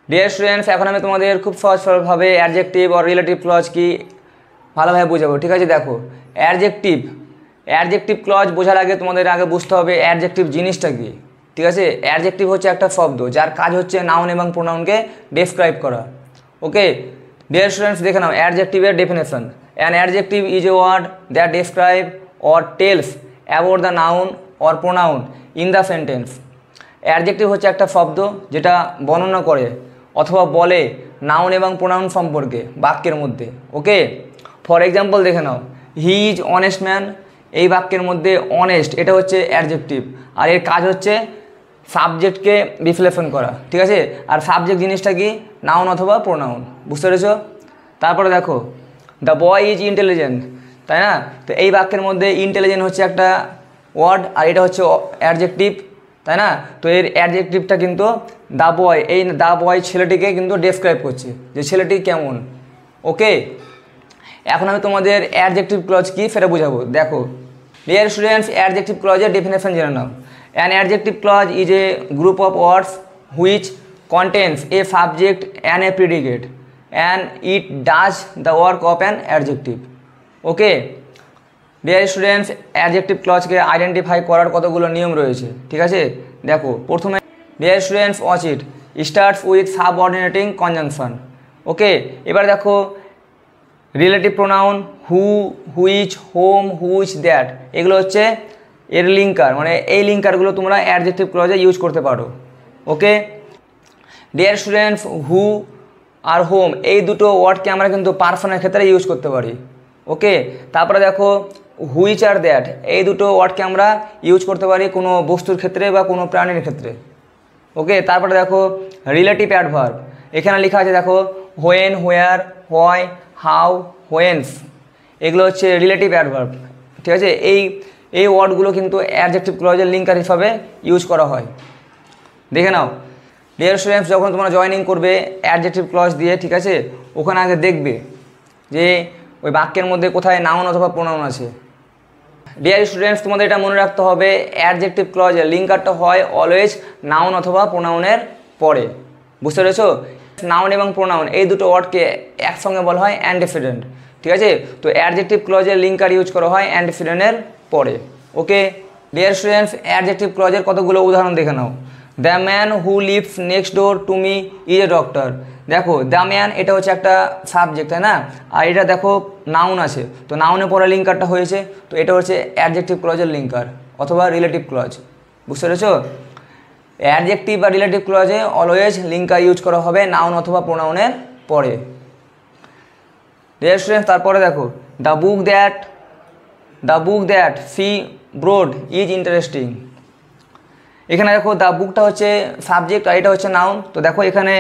Dear students, এখন আমি তোমাদের খুব সহজভাবে অ্যাডজেক্টিভ আর রিলেটিভ ক্লজ কি ভালোভাবে বোঝাবো। ঠিক আছে, দেখো অ্যাডজেক্টিভ ক্লজ বোঝার আগে তোমাদের আগে বুঝতে হবে অ্যাডজেক্টিভ জিনিসটা কি। ঠিক আছে, অ্যাডজেক্টিভ হচ্ছে একটা শব্দ যার কাজ হচ্ছে নাউন এবং প্রোনাউনকে ডেসক্রাইব করা। ওকে ডিয়ার স্টুডেন্টস, দেখে নাও অ্যাডজেক্টিভের definition. An adjective is a word that describe or tells about the noun or pronoun in the sentence. Adjective হচ্ছে একটা শব্দ যেটা বর্ণনা করে অথবা বলে নাউন এবং প্রোনাউন সম্পর্কে বাক্যের মধ্যে। ওকে, ফর এক্সাম্পল দেখে নাও, হি ইজ অনেস্ট ম্যান। এই বাক্যের মধ্যে অনেস্ট এটা হচ্ছে অ্যাডজেক্টিভ, আর এর কাজ হচ্ছে সাবজেক্টকে বিশ্লেষণ করা। ঠিক আছে, আর সাবজেক্ট জিনিসটা কি? নাউন অথবা প্রোনাউন। বুঝতে পেরেছো? তারপরে দেখো, দ্য বয় ইজ ইন্টেলিজেন্ট, তাই না? তো এই বাক্যের মধ্যে ইন্টেলিজেন্ট হচ্ছে একটা ওয়ার্ড, আর এটা হচ্ছে অ্যাডজেক্টিভ, তাই না? তো এর অ্যাডজেক্টিভটা কিন্তু দ্য বয়, এই দ্য বয় ছেলেটিকে কিন্তু ডেসক্রাইব করছে যে ছেলেটি কেমন। ওকে, এখন আমি তোমাদের অ্যাডজেক্টিভ ক্লজ কি সেটা বোঝাবো। দেখো ডিয়ার স্টুডেন্টস, অ্যাডজেক্টিভ ক্লজের ডেফিনেশন জেনে নাও। An adjective clause is a group of words which contains a subject and a predicate and it does the work of an adjective. Okay dear students, adjective ক্লজকে identify করার কতগুলো নিয়ম রয়েছে। ঠিক আছে, দেখো প্রথমে dear students watch it starts with subordinating conjunction. Okay, এবার দেখো relative pronoun who, which, whom, which, that, এগুলো হচ্ছে এর লিঙ্কার, মানে এই লিঙ্কারগুলো তোমরা অ্যাডজেক্টিভ ক্লজে ইউজ করতে পারো। ওকে ডিয়ার স্টুডেন্টস, হু আর হোম এই দুটো ওয়ার্ডকে আমরা কিন্তু পারসনের ক্ষেত্রে ইউজ করতে পারি। ওকে, তারপরে দেখো হুইচ আর দ্যাট এই দুটো ওয়ার্ডকে আমরা ইউজ করতে পারি কোনো বস্তুর ক্ষেত্রে বা কোনো প্রাণীর ক্ষেত্রে। ওকে, তারপরে দেখো রিলেটিভ অ্যাডভার্ব, এখানে লেখা আছে দেখো when, where, why, how, whence, এগুলো হচ্ছে রিলেটিভ অ্যাডভার্ব। ঠিক আছে, এই ওয়ার্ডগুলো কিন্তু অ্যাডজেক্টিভ ক্লজের লিঙ্কার হিসাবে ইউজ করা হয়। দেখে নাও ডিয়ার স্টুডেন্টস, যখন তোমরা জয়েনিং করবে অ্যাডজেক্টিভ ক্লজ দিয়ে, ঠিক আছে, ওখানে আগে দেখবে যে ওই বাক্যের মধ্যে কোথায় নাউন অথবা প্রোনাউন আছে। ডিয়ার স্টুডেন্টস, তোমাদের এটা মনে রাখতে হবে অ্যাডজেক্টিভ ক্লজের লিঙ্কারটা হয় অলওয়েজ নাউন অথবা প্রোনাউনের পরে। বুঝতে পেরেছো? নাউন এবং প্রোনাউন এই দুটো ওয়ার্ডকে একসঙ্গে বলা হয় অ্যান্টিসিডেন্ট। ঠিক আছে, তো অ্যাডজেক্টিভ ক্লজের লিঙ্কার ইউজ করা হয় অ্যান্টিসিডেন্টের পরে। ওকে ডিয়ার স্টুডেন্টস, অ্যাডজেক্টিভ ক্লজের কতগুলো উদাহরণ দেখে নাও। The man who lives next door to me is a doctor. দেখো দ্য ম্যান এটা হচ্ছে একটা সাবজেক্ট, তাই না? আর এটা দেখো নাউন আছে, তো নাউনের পরে লিঙ্কারটা হয়েছে, তো এটা হচ্ছে অ্যাডজেক্টিভ ক্লজের লিঙ্কার অথবা রিলেটিভ ক্লজ। বুঝতে পেরেছো? অ্যাডজেক্টিভ বা রিলেটিভ ক্লজে অলওয়েজ লিঙ্কার ইউজ করা হবে নাউন অথবা প্রোনাউনের পরে। ডিয়ার স্টুডেন্টস, তারপরে দেখো the book that she brought is interesting. এখানে দেখো দ্য বুকটা হচ্ছে সাবজেক্ট আর এটা হচ্ছে নাউন, তো দেখো এখানে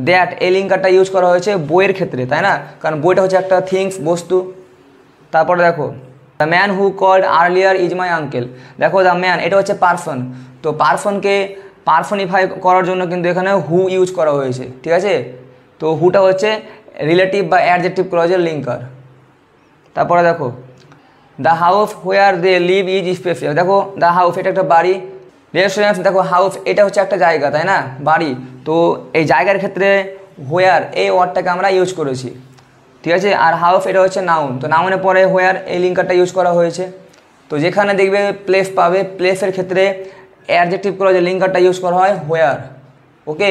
দ্যাট এই লিঙ্কারটা ইউজ করা হয়েছে বইয়ের ক্ষেত্রে, তাই না? কারণ বইটা হচ্ছে একটা থিংস, বস্তু। তারপরে দেখো the man who called earlier is my uncle. দেখো দ্য ম্যান এটা হচ্ছে পারসন, তো পারসনকে পারসনিফাই করার জন্য কিন্তু এখানে হু ইউজ করা হয়েছে। ঠিক আছে, তো হুটা হচ্ছে রিলেটিভ বা অ্যাডজেক্টিভ ক্লজের লিঙ্কার। তারপরে দেখো the house where they live is special. দেখো দ্য হাউস এটা একটা বাড়ি। ডিয়ার স্টুডেন্টস, দেখো হাউস এটা হচ্ছে একটা জায়গা, তাই না? বাড়ি, তো এই জায়গার ক্ষেত্রে হোয়ার এই ওয়ার্ডটাকে আমরা ইউজ করেছি। ঠিক আছে, আর হাউস এটা হচ্ছে নাউন, তো নাউনের পরে হোয়ার এই লিঙ্কারটা ইউজ করা হয়েছে। তো যেখানে দেখবে প্লেস পাবে, প্লেসের ক্ষেত্রে অ্যাডজেক্টিভ ক্লজের লিঙ্কারটা ইউজ করা হয় হোয়ার। ওকে,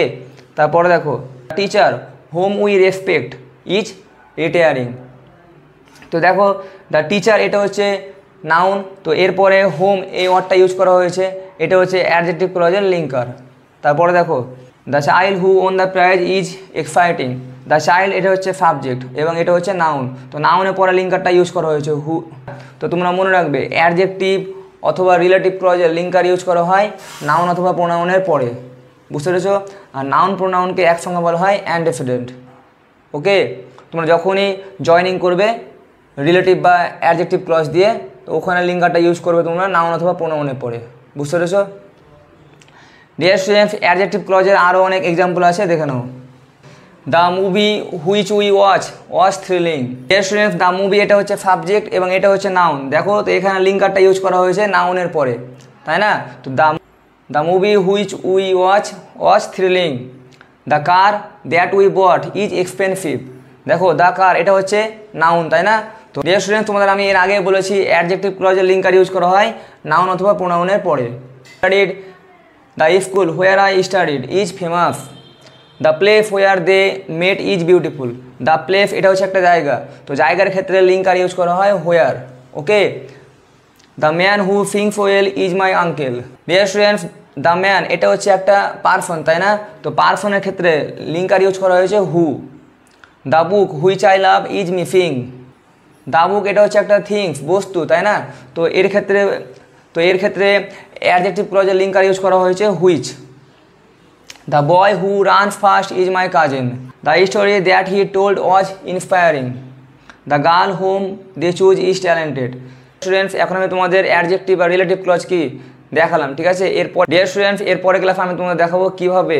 তারপরে দেখো teacher home we respect is retiring. তো দেখো দ্য টিচার এটা হচ্ছে নাউন, তো এরপরে হোম এই ওয়ার্ডটা ইউজ করা হয়েছে, এটা হচ্ছে অ্যাডজেক্টিভ ক্লজের লিঙ্কার। তারপরে দেখো the child who won the prize is exciting. The child এটা হচ্ছে সাবজেক্ট এবং এটা হচ্ছে নাউন, তো নাউনের পরে লিঙ্কারটা ইউজ করা হয়েছে হু। তো তোমরা মনে রাখবে অ্যাডজেক্টিভ অথবা রিলেটিভ ক্লজের লিঙ্কার ইউজ করা হয় নাউন অথবা প্রোনাউনের পরে। বুঝতে পেরেছো? আর নাউন প্রোনাউনকে একসঙ্গে বলা হয় অ্যান্টিসিডেন্ট। ওকে, তোমরা যখনই জয়েনিং করবে রিলেটিভ বা অ্যাডজেক্টিভ ক্লজ দিয়ে, তো ওখানে লিঙ্কারটা ইউজ করবে তোমরা নাউন অথবা প্রোনাউনের পরে। বুঝতে পেরেছো? ডিয়ার স্টুডেন্টস, অ্যাডজেক্টিভ ক্লজের আরও অনেক এক্সাম্পল আছে, দেখে নাও। The movie which we watch thrilling. Dear students, the movie এটা হচ্ছে সাবজেক্ট এবং এটা হচ্ছে নাউন। দেখো তো এখানে লিঙ্কারটা ইউজ করা হয়েছে নাউনের পরে, তাই না? তো the movie which we watch thrilling. The car that we bot is expensive. দেখো দ্য কার এটা হচ্ছে নাউন, তাই না? তো ডিয়ার স্টুডেন্টস, তোমাদের আমি এর আগে বলেছি অ্যাডজেক্টিভ ক্লজের লিঙ্কার ইউজ করা হয় নাউন অথবা প্রোনাউনের পরে। Studied, the school where I studied is famous. The place where they met is beautiful. The place এটা হচ্ছে একটা জায়গা, তো জায়গার ক্ষেত্রে লিঙ্কার ইউজ করা হয় where. Okay, the man who sings well is my uncle. Dear students, the man এটা হচ্ছে একটা পারসন, তাই না? তো পারসনের ক্ষেত্রে লিঙ্কার ইউজ করা হয়েছে who. The book which I love is missing. The book এটা হচ্ছে একটা থিংস, বস্তু, তাই না? তো এর ক্ষেত্রে অ্যাডজেক্টিভ ক্লজের লিঙ্কার ইউজ করা হয়েছে which. The boy who runs fast is my cousin. The story that he told was inspiring. The girl whom they choose is talented. Students, এখন আমি তোমাদের অ্যাডজেক্টিভ আর রিলেটিভ ক্লজ কি দেখালাম, ঠিক আছে? এরপর ডিয়ার স্টুডেন্টস, এরপরে ক্লাসে আমি তোমাদের দেখাবো কীভাবে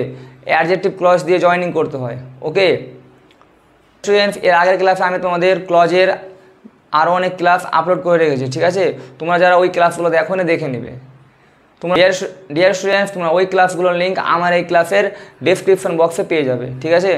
অ্যাডজেক্টিভ ক্লজ দিয়ে জয়েনিং করতে হয়। ওকে স্টুডেন্টস, এর আগের ক্লাসে আমি তোমাদের ক্লজের আরও অনেক ক্লাস আপলোড করে রেখেছি, ঠিক আছে? তোমরা যারা ওই ক্লাসগুলো দেখো না, দেখে নেবে। তোমরা ডিয়ার স্টুডেন্টস, তোমরা ওই ক্লাসগুলোর লিঙ্ক আমার এই ক্লাসের ডেসক্রিপশন বক্সে পেয়ে যাবে, ঠিক আছে?